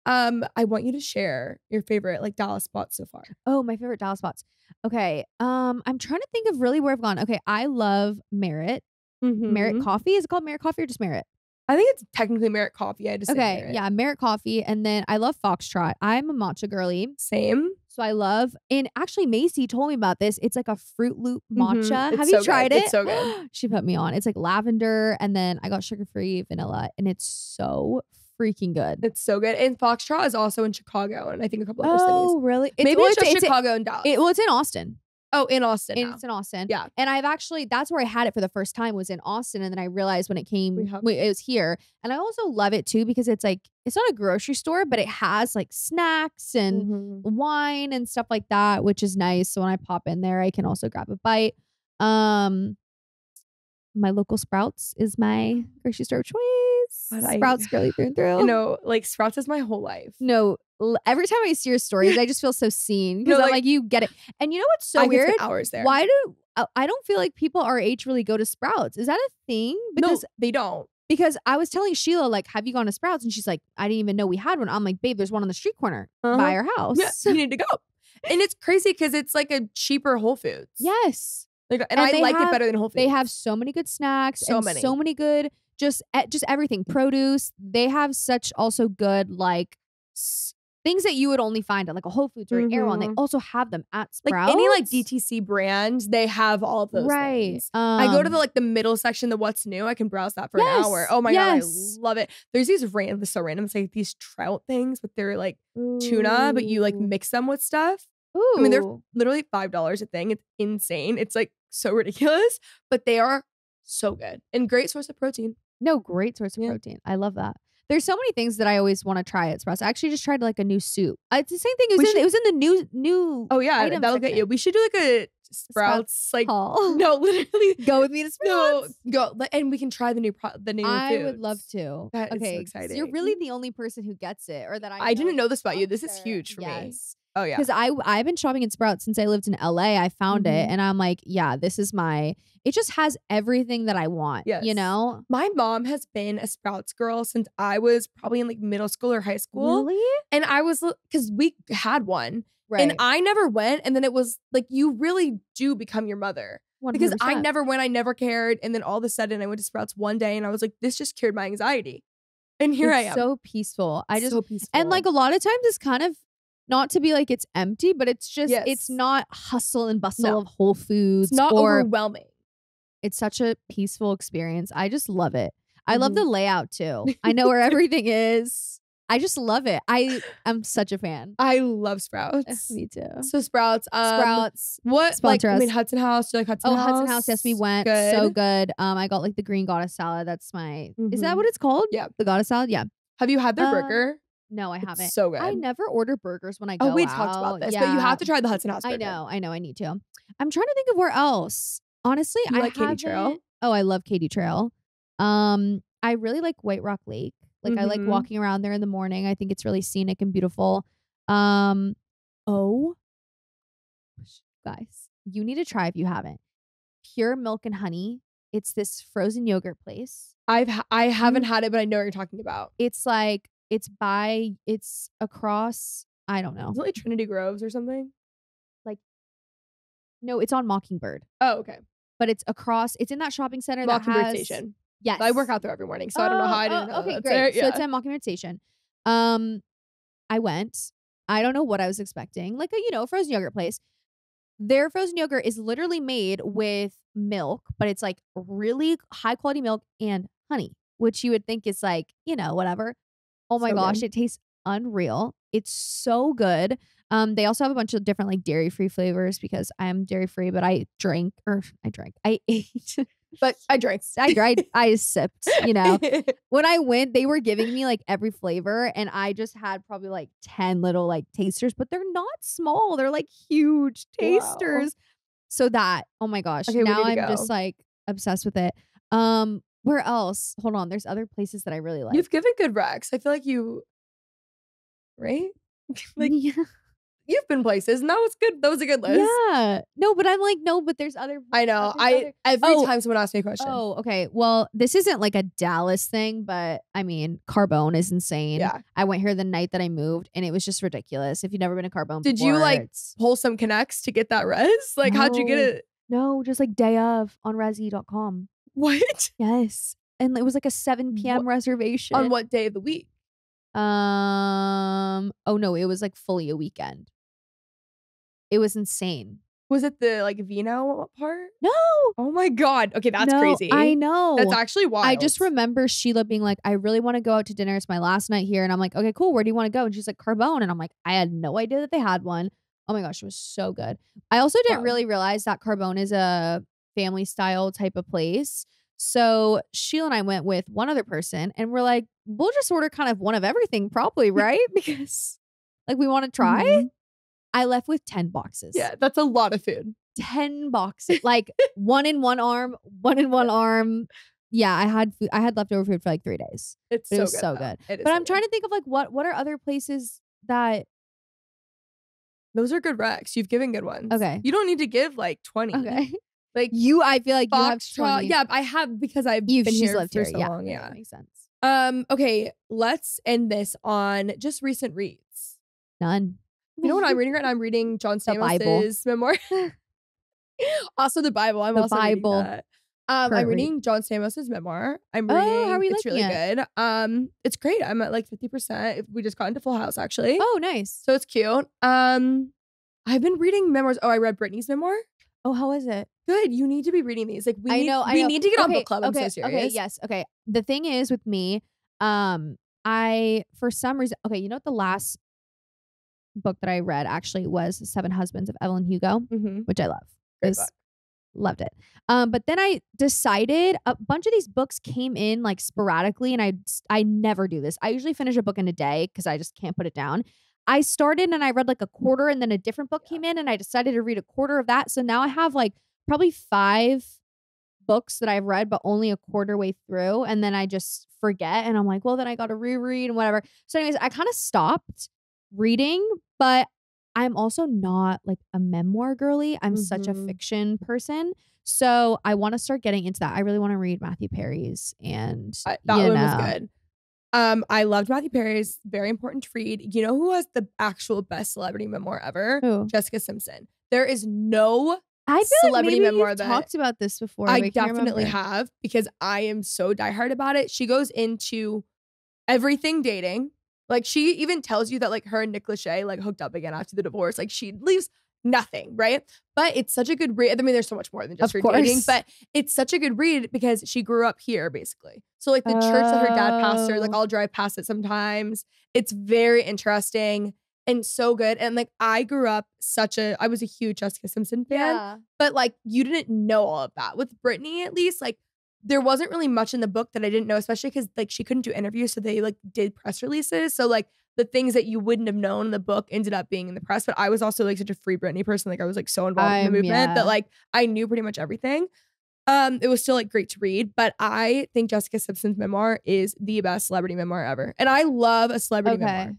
I want you to share your favorite like Dallas spots so far. Oh, my favorite Dallas spots. Okay. I'm trying to think of really where I've gone. Okay. I love Merit. Merit Coffee. Is it called Merit Coffee or just Merit? I think it's technically Merit Coffee. I just say Merit. Yeah, Merit Coffee. And then I love Foxtrot. I'm a matcha girly. Same. So I love, and actually Macy told me about this. It's like a Fruit Loop matcha. Have you tried it? It's so good. She put me on. It's like lavender, and then I got sugar-free vanilla, and it's so freaking good. It's so good. And Foxtrot is also in Chicago, and I think a couple other cities. Oh, really? Maybe it's just Chicago and Dallas. It's in Austin. Oh, in Austin. It's in Austin. Yeah. And I've actually, that's where I had it for the first time, was in Austin. And then I realized when it came, it was here. And I also love it too, because it's like, it's not a grocery store, but it has like snacks and wine and stuff like that, which is nice. So when I pop in there, I can also grab a bite. My local Sprouts is my grocery store of choice. Sprouts girly through and through. No, like Sprouts is my whole life. No, every time I see your stories, I just feel so seen, because I'm like, you get it. And you know what's so weird? Hours there. Why do I don't feel like people our age really go to Sprouts? Is that a thing? Because no, they don't. Because I was telling Sheila, like, have you gone to Sprouts? And she's like, I didn't even know we had one. I'm like, babe, there's one on the street corner by our house. Yeah, you need to go. And it's crazy because it's like a cheaper Whole Foods. Yes. Like, and I like it better than Whole Foods. They have so many good snacks. So many good, just everything. Produce. They have such also good, like, things that you would only find at like a Whole Foods or an Erewhon. They also have them at Sprouts. Like any like DTC brand, they have all of those things. I go to the middle section, the what's new. I can browse that for an hour. Oh my God, I love it. There's these random, it's like these trout things, but they're like tuna, but you like mix them with stuff. I mean, they're literally $5 a thing. It's insane. It's like so ridiculous, but they are so good and great source of protein. No, great source of protein. I love that. There's so many things that I always want to try at Sprouts. I actually just tried like a new soup. It's the same thing. It was in the new. Oh yeah, that'll get you. We should do like a Sprouts like Hall. no, literally Go with me to Sprouts. No, go and we can try the new I foods. would love to. That is so Okay, exciting. you're really the only person who gets it, or that I didn't know this about you. This is huge for me. Yes. Oh yeah. Because I've been shopping in Sprouts since I lived in LA. I found it and I'm like, yeah, this is it just has everything that I want. Yes. You know? My mom has been a Sprouts girl since I was probably in like middle school or high school. Really? And I was, because we had one. Right. And I never went. And then it was like, you really do become your mother. 100%. Because I never went. I never cared. And then all of a sudden I went to Sprouts one day and I was like, this just cured my anxiety. And here I am. So peaceful. So peaceful. And like a lot of times it's kind of, not to be like it's empty, but it's just, it's not hustle and bustle of Whole Foods. It's not overwhelming. It's such a peaceful experience. I just love it. I love the layout too. I know where everything is. I just love it. I'm such a fan. I love Sprouts. Me too. So Sprouts. Sprouts. What? Sponsor us. I mean, Hudson House. Do you like Hudson House? Hudson House. Yes, we went. Good. So good. I got like the green goddess salad. That's my. Is that what it's called? Yeah. The goddess salad. Yeah. Have you had their burger? No, I haven't. So good. I never order burgers when I go out. Oh, we talked about this, but you have to try the Hudson House burger. I know. I need to. I'm trying to think of where else. Honestly, I like Katy Trail. Oh, I love Katy Trail. I really like White Rock Lake. Like I like walking around there in the morning. I think it's really scenic and beautiful. Oh, guys, you need to try if you haven't. Pure Milk and Honey. It's this frozen yogurt place. I haven't had it, but I know what you're talking about. It's like it's across. I don't know. Is it like Trinity Groves or something? Like, no, it's on Mockingbird. Oh, okay. But it's across. It's in that shopping center. Mockingbird Station. Yes, I work out there every morning, so I don't know how I didn't know. Okay, that's great. there. Yeah. So it's at Mockingbird Station. I went. I don't know what I was expecting. Like a frozen yogurt place. Their frozen yogurt is literally made with milk, but it's like really high quality milk and honey, which you would think is like, whatever. Oh my gosh, it tastes unreal. It's so good. They also have a bunch of different like dairy free flavors because I am dairy free, but I ate. But I drank. I sipped, When I went, they were giving me like every flavor and I just had probably like 10 little like tasters, but they're not small. They're like huge tasters. Wow. So oh my gosh. Okay, now I'm just like obsessed with it. Where else? Hold on. There's other places that I really like. You've given good recs. I feel like right? Like you've been places and that was good. That was a good list. Yeah. No, but I'm like, no, but there's other. I know. Every time someone asks me a question. Oh, okay. Well, this isn't like a Dallas thing, but I mean, Carbone is insane. Yeah. I went here the night that I moved and it was just ridiculous. If you've never been to Carbone Did before, you like pull some connects to get that res? Like, how'd you get it? No, just like day of on resi.com. What? Yes. And it was like a 7 p.m. reservation. On what day of the week? Oh no, it was like fully a weekend. It was insane. Was it the like Vino part? No. Oh my God. Okay, that's crazy. I know. That's actually wild. I just remember Sheila being like, I really want to go out to dinner. It's my last night here. And I'm like, okay, cool. Where do you want to go? And she's like, Carbone. And I'm like, I had no idea that they had one. Oh my gosh, it was so good. I also didn't really realize that Carbone is a family style type of place. So Sheila and I went with one other person and we're like, we'll just order kind of one of everything probably, right? Because like we want to try. Mm-hmm. I left with 10 boxes. Yeah, that's a lot of food. 10 boxes. Like one in one arm, one in one arm. Yeah, I had food. I had leftover food for like 3 days. It was so good. But I'm trying to think of like what are other places that. Those are good recs. You've given good ones. Okay. You don't need to give like 20. Okay. Like I feel like you have 20. Yeah, I have because I've been here for so long. Yeah. That makes sense. Okay, let's end this on just recent reads. None. You know what I'm reading right now? I'm reading John Stamos' memoir. Also the Bible. I'm also reading that. I'm reading John Stamos' memoir. I'm reading. How are you it's really good. It's great. I'm at like 50%. We just got into Full House actually. Oh, nice. So it's cute. I've been reading memoirs. Oh, I read Brittany's memour. Oh, how is it? Good. You need to be reading these. Like we need to get on book club. I'm so serious. Okay, yes. Okay. The thing is with me, I for some reason, you know what the last book that I read actually was 7 Husbands of Evelyn Hugo, which I love. Great book. Loved it. But then I decided a bunch of these books came in like sporadically and I never do this. I usually finish a book in a day because I just can't put it down. I started and I read like a quarter, and then a different book came in and I decided to read a quarter of that. So now I have like probably 5 books that I've read, but only a quarter way through. And then I just forget. And I'm like, well, then I got to reread and whatever. So anyways, I kind of stopped reading, but I'm also not like a memoir girly. I'm such a fiction person. So I want to start getting into that. I really want to read Matthew Perry's, and that one was good. I loved Matthew Perry's. Very important to read. You know who has the actual best celebrity memoir ever? Who? Jessica Simpson. There is no I feel celebrity like maybe memoir you've that talked about this before. I definitely have, because I am so diehard about it. She goes into everything dating. Like, she even tells you that like her and Nick Lachey like hooked up again after the divorce. Like, she leaves nothing, right? But it's such a good read. I mean, there's so much more than just her dating, but it's such a good read because she grew up here basically. So like the church that her dad pastored, like I'll drive past it sometimes. It's very interesting and so good. And like I was a huge Jessica Simpson fan, but like you didn't know all of that. With Britney, at least, like there wasn't really much in the book that I didn't know, especially because like she couldn't do interviews. So they like did press releases. So like the things that you wouldn't have known in the book ended up being in the press. But I was also like such a free Britney person. Like I was like so involved in the movement that like I knew pretty much everything. It was still like great to read, but I think Jessica Simpson's memoir is the best celebrity memoir ever. And I love a celebrity memoir.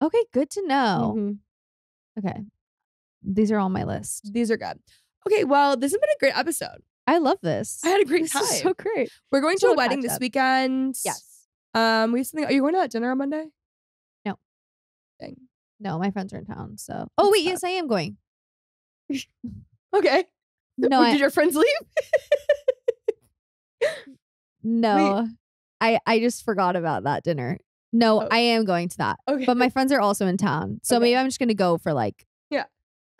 Okay, good to know. Okay. These are on my list. These are good. Okay, well, this has been a great episode. I love this. I had a great time. This is so great. We're going to a wedding this weekend. Yes. We have something. Are you going to that dinner on Monday? No. Dang. No, my friends are in town. So. Oh wait, yes, I am going. Okay. No, did your friends leave? No, I just forgot about that dinner. No, I am going to that. Okay. But my friends are also in town. So maybe I'm just going to go for like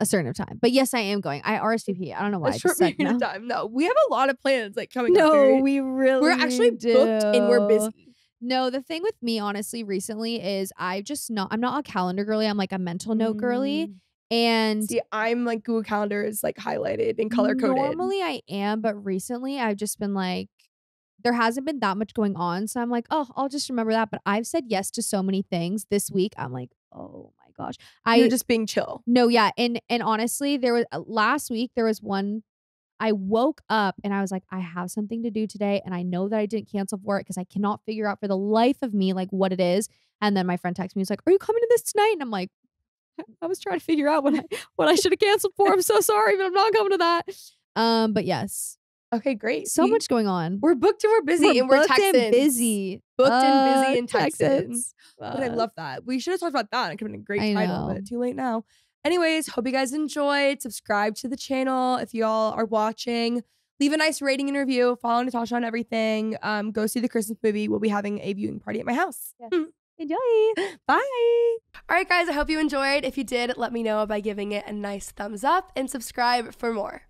a certain time. But yes, I am going. I RSVP. I don't know why. I just said no. Time. No, we have a lot of plans like coming up. No, we really We're actually booked and we're busy. No, the thing with me, honestly, recently is I'm not a calendar girly. I'm like a mental note girly. And see, I'm like Google Calendar is like highlighted and color coded. Normally I am, but recently I've just been like, there hasn't been that much going on. So I'm like, oh, I'll just remember that. But I've said yes to so many things this week. I'm like, oh my gosh. You're just being chill. No, yeah. And honestly, there was last week, there was one, I woke up and I was like, I have something to do today. And I know that I didn't cancel for it because I cannot figure out for the life of me like what it is. And then my friend texted me, he's like, are you coming to this tonight? And I'm like, I was trying to figure out what I should have canceled for. I'm so sorry, but I'm not coming to that. But yes. Okay, great. So much going on. We're booked and we're busy and we're Texans. And busy. Booked and busy in Texans. But I love that. We should have talked about that. It could have been a great title, but too late now. Anyways, hope you guys enjoyed. Subscribe to the channel if y'all are watching. Leave a nice rating and review. Follow Natasha on everything. Go see the Christmas movie. We'll be having a viewing party at my house. Yes. Enjoy. Bye. All right, guys. I hope you enjoyed. If you did, let me know by giving it a nice thumbs up and subscribe for more.